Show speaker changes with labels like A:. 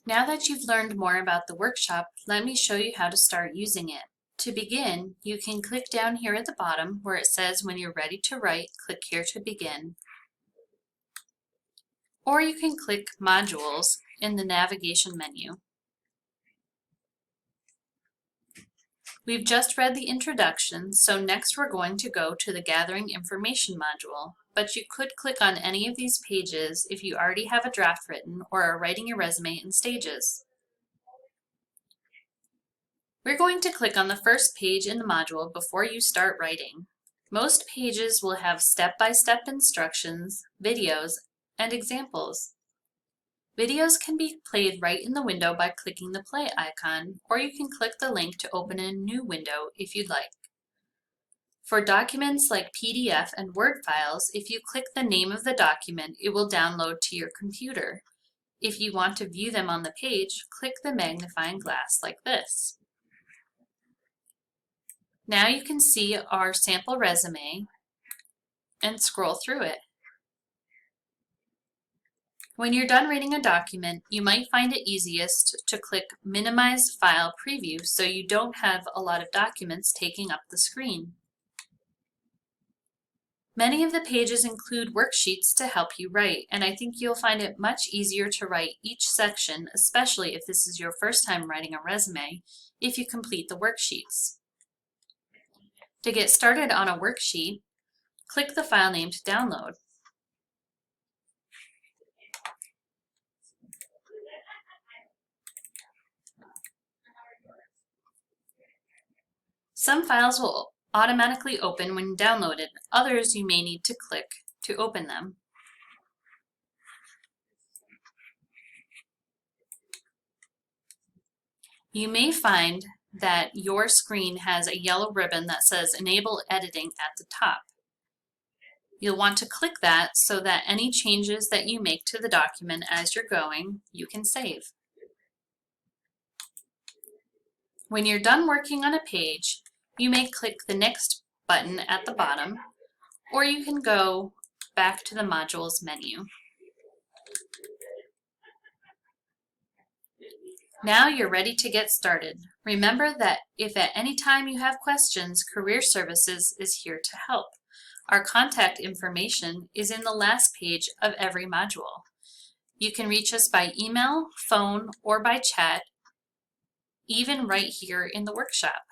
A: Now that you've learned more about the workshop, let me show you how to start using it. To begin, you can click down here at the bottom where it says when you're ready to write, click here to begin. Or you can click Modules in the navigation menu. We've just read the introduction, so next we're going to go to the Gathering Information module, but you could click on any of these pages if you already have a draft written or are writing your resume in stages. We're going to click on the first page in the module before you start writing. Most pages will have step-by-step instructions, videos, and examples. Videos can be played right in the window by clicking the play icon, or you can click the link to open a new window if you'd like. For documents like PDF and Word files, if you click the name of the document, it will download to your computer. If you want to view them on the page, click the magnifying glass like this. Now you can see our sample resume and scroll through it. When you're done reading a document, you might find it easiest to click Minimize File Preview so you don't have a lot of documents taking up the screen. Many of the pages include worksheets to help you write, and I think you'll find it much easier to write each section, especially if this is your first time writing a resume, if you complete the worksheets. To get started on a worksheet, click the file name to download. Some files will automatically open when downloaded. Others you may need to click to open them. You may find that your screen has a yellow ribbon that says Enable Editing at the top. You'll want to click that so that any changes that you make to the document as you're going, you can save. When you're done working on a page, you may click the Next button at the bottom, or you can go back to the Modules menu. Now you're ready to get started. Remember that if at any time you have questions, Career Services is here to help. Our contact information is in the last page of every module. You can reach us by email, phone, or by chat, even right here in the workshop.